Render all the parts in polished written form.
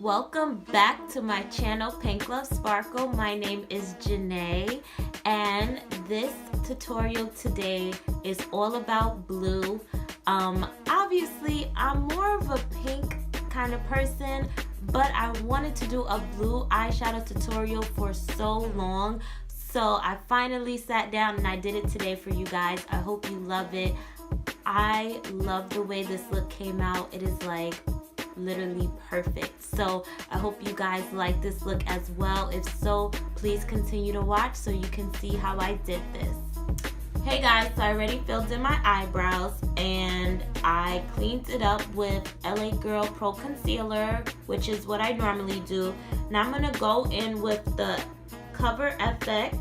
Welcome back to my channel, PinkLoveSparkle. My name is Janae, and this tutorial today is all about blue. Obviously, I'm more of a pink kind of person, but I wanted to do a blue eyeshadow tutorial for so long. So I finally sat down and I did it today for you guys. I hope you love it. I love the way this look came out. It is like literally perfect. So I hope you guys like this look as well. If so, please continue to watch so you can see how I did this. Hey guys, so I already filled in my eyebrows and I cleaned it up with LA Girl Pro Concealer, which is what I normally do. Now I'm gonna go in with the CoverFx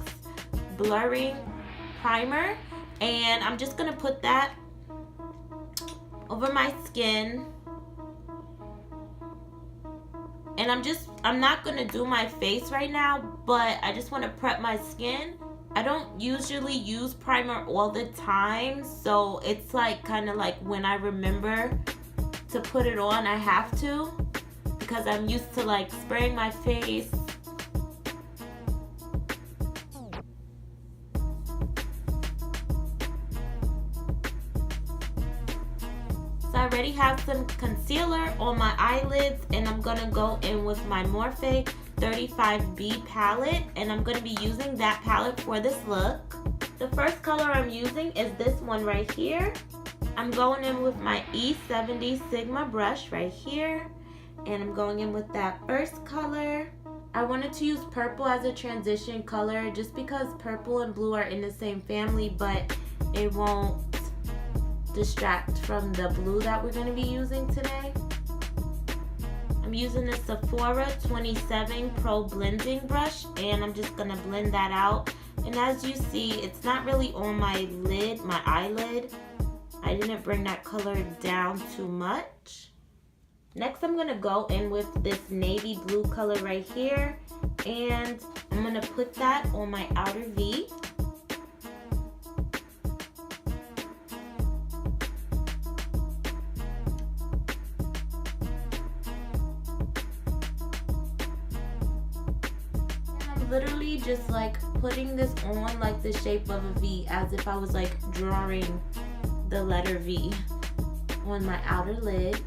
Blurring Primer, and I'm just gonna put that over my skin. And I'm not gonna do my face right now, but I just wanna prep my skin. I don't usually use primer all the time, so it's like kind of like when I remember to put it on, I have to, because I'm used to like spraying my face. I already have some concealer on my eyelids, and I'm gonna go in with my Morphe 35B palette, and I'm gonna be using that palette for this look. The first color I'm using is this one right here. I'm going in with my E70 Sigma brush right here, and I'm going in with that first color. I wanted to use purple as a transition color just because purple and blue are in the same family, but it won't distract from the blue that we're going to be using today. I'm using the Sephora 27 Pro blending brush, and I'm just going to blend that out. And as you see, it's not really on my lid, my eyelid. I didn't bring that color down too much. Next, I'm going to go in with this navy blue color right here, and I'm going to put that on my outer V. Literally just like putting this on like the shape of a V, as if I was like drawing the letter V on my outer lid.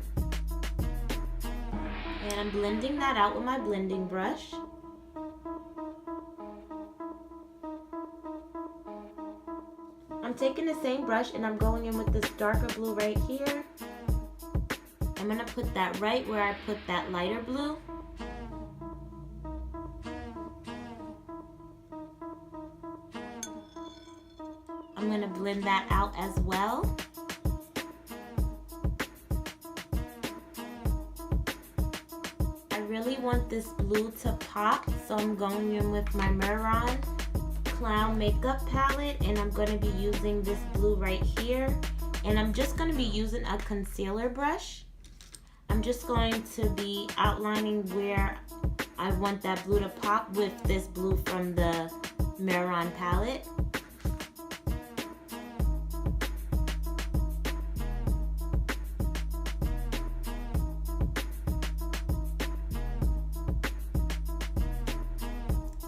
And I'm blending that out with my blending brush. I'm taking the same brush and I'm going in with this darker blue right here. I'm gonna put that right where I put that lighter blue. I'm going to blend that out as well. I really want this blue to pop, so I'm going in with my Mehron Clown Makeup Palette, and I'm going to be using this blue right here. And I'm just going to be using a concealer brush. I'm just going to be outlining where I want that blue to pop with this blue from the Mehron palette.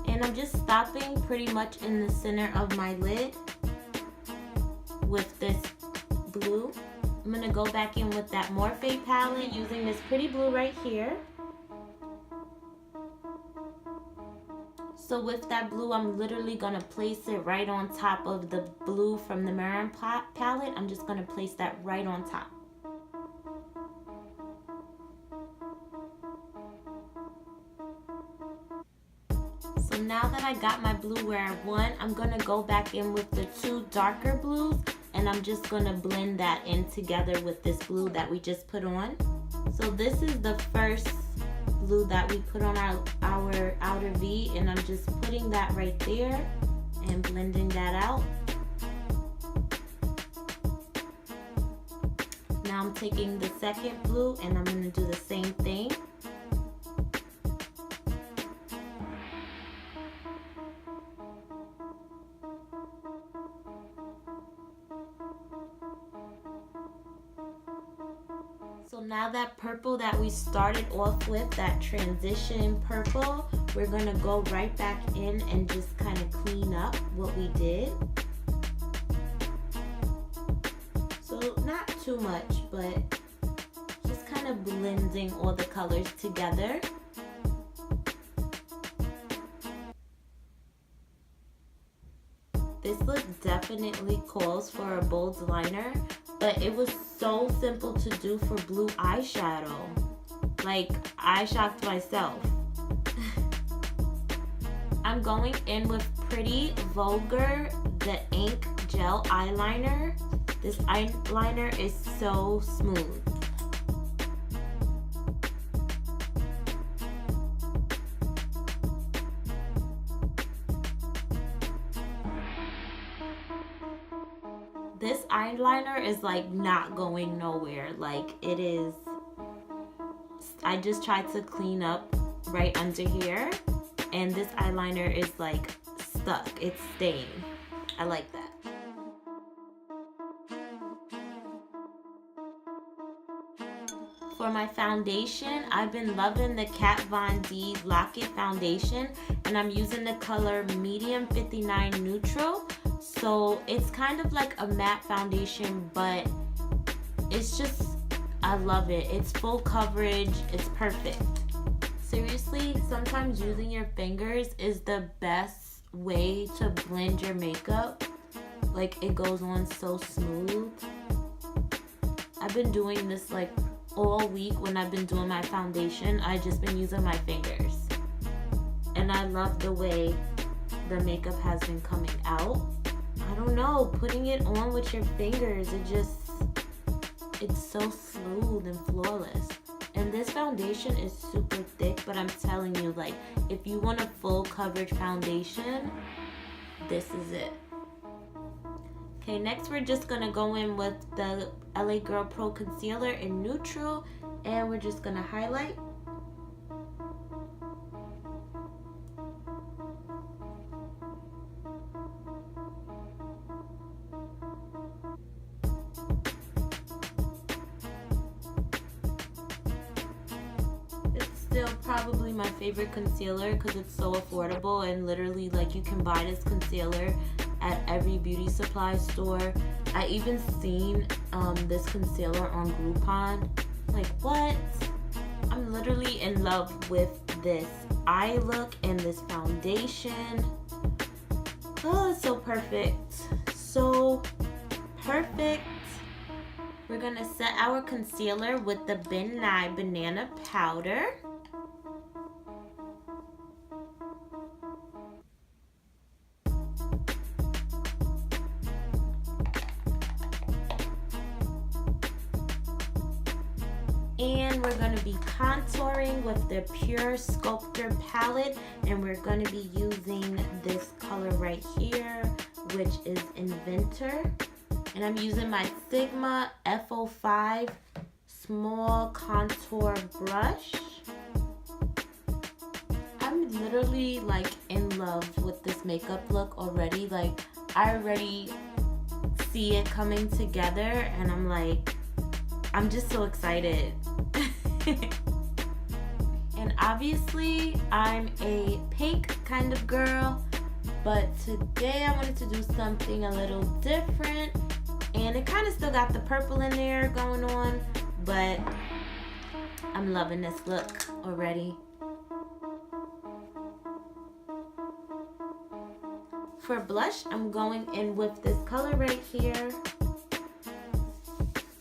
And I'm just stopping pretty much in the center of my lid with this blue. I'm going to go back in with that Morphe palette using this pretty blue right here. So with that blue, I'm literally going to place it right on top of the blue from the Mehron palette. I'm just going to place that right on top. So now that I got my blue where I want, I'm going to go back in with the two darker blues, and I'm just going to blend that in together with this blue that we just put on. So this is the first blue that we put on our outer V, and I'm just putting that right there and blending that out. Now I'm taking the second blue and I'm going to do the same thing. So now that purple that we started off with, that transition purple, we're gonna go right back in and just kind of clean up what we did. So not too much, but just kind of blending all the colors together. This look definitely calls for a bold liner, but it was so simple to do for blue eyeshadow. Like, I shocked myself. I'm going in with Pretty Vulgar, the ink gel eyeliner. This eyeliner is so smooth. This eyeliner is like not going nowhere. Like, it is, I just tried to clean up right under here, and this eyeliner is like stuck. It's staying. I like that. For my foundation, I've been loving the Kat Von D Lock-It foundation, and I'm using the color Medium 59 Neutral. So it's kind of like a matte foundation, but it's just, I love it. It's full coverage. It's perfect. Seriously, sometimes using your fingers is the best way to blend your makeup. Like, it goes on so smooth. I've been doing this like all week when I've been doing my foundation. I've just been using my fingers. And I love the way the makeup has been coming out. I don't know, putting it on with your fingers, it's so smooth and flawless. And this foundation is super thick, but I'm telling you, like, if you want a full coverage foundation, this is it. Okay, next we're just gonna go in with the LA Girl Pro Concealer in neutral, and we're just gonna highlight. Still probably my favorite concealer because it's so affordable, and literally, like, you can buy this concealer at every beauty supply store. I even seen this concealer on Groupon. Like, what? I'm literally in love with this eye look and this foundation. Oh, it's so perfect. So perfect. We're gonna set our concealer with the Ben Nye Banana Powder. And we're going to be contouring with the Pur Sculptor Palette, and we're going to be using this color right here, which is Inventor. And I'm using my Sigma F05 small contour brush. I'm literally like in love with this makeup look already. Like, I already see it coming together, and I'm like, I'm just so excited. And obviously I'm a pink kind of girl, but today I wanted to do something a little different, and it kind of still got the purple in there going on, but I'm loving this look already. For blush, I'm going in with this color right here,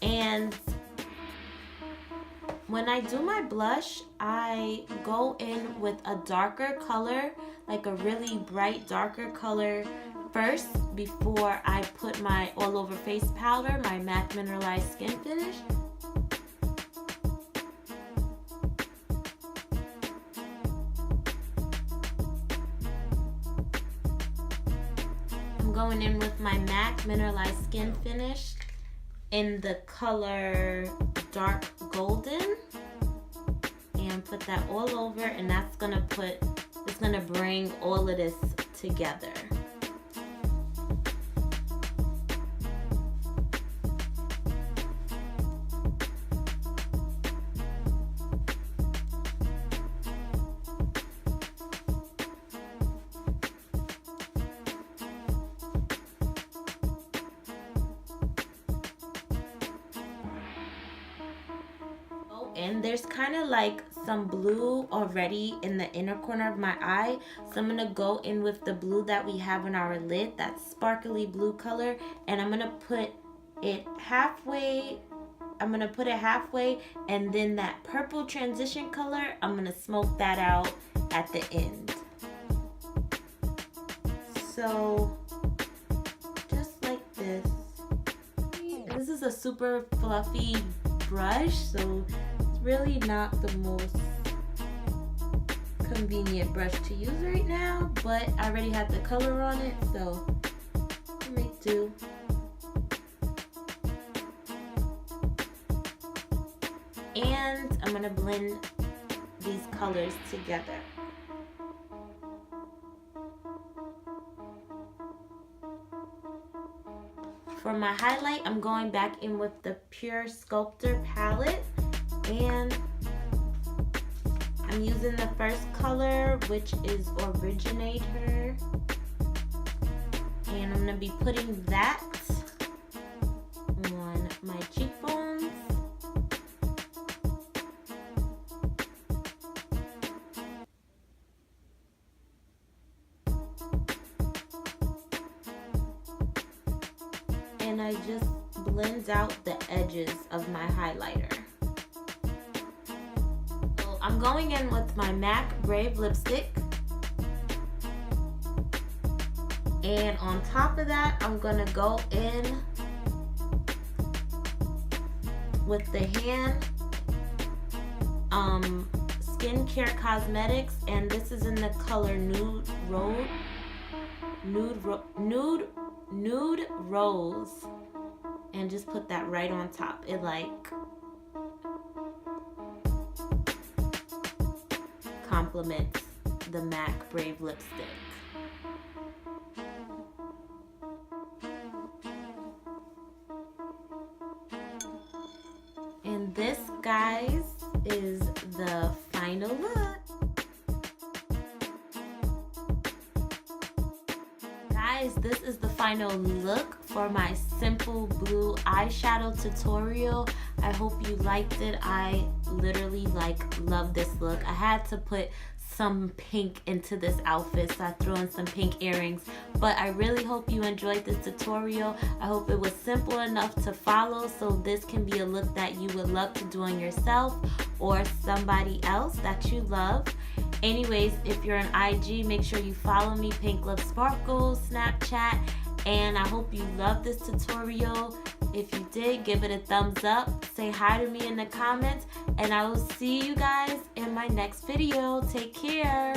and when I do my blush, I go in with a darker color, like a really bright darker color first before I put my all over face powder, my MAC Mineralized Skin Finish. I'm going in with my MAC Mineralized Skin Finish in the color Dark Golden, and put that all over, and that's gonna bring all of this together. in. There's kind of like some blue already in the inner corner of my eye, so I'm gonna go in with the blue that we have in our lid, that sparkly blue color, and I'm gonna put it halfway. And then that purple transition color, I'm gonna smoke that out at the end. So just like this. This is a super fluffy brush, so it's really not the most convenient brush to use right now, but I already have the color on it, so I'll make do. And I'm gonna blend these colors together. For my highlight, I'm going back in with the Pur Sculptor Palette, and I'm using the first color, which is Originator, and I'm gonna be putting that on my cheekbones. And I just blend out the edges of my highlighter. So I'm going in with my MAC Brave lipstick. And on top of that, I'm gonna go in with the hand Skincare Cosmetics, and this is in the color Nude Rose, and just put that right on top. It like complements the MAC Brave lipstick. And this, guys, is the final look. Guys, this is the final look for my simple blue eyeshadow tutorial. I hope you liked it. I literally love this look. I had to put some pink into this outfit, so I threw in some pink earrings. But I really hope you enjoyed this tutorial. I hope it was simple enough to follow, so this can be a look that you would love to do on yourself or somebody else that you love. Anyways, if you're on IG, make sure you follow me, PinkLoveSparkle, Snapchat, and I hope you loved this tutorial. If you did, give it a thumbs up, say hi to me in the comments, and I will see you guys in my next video. Take care.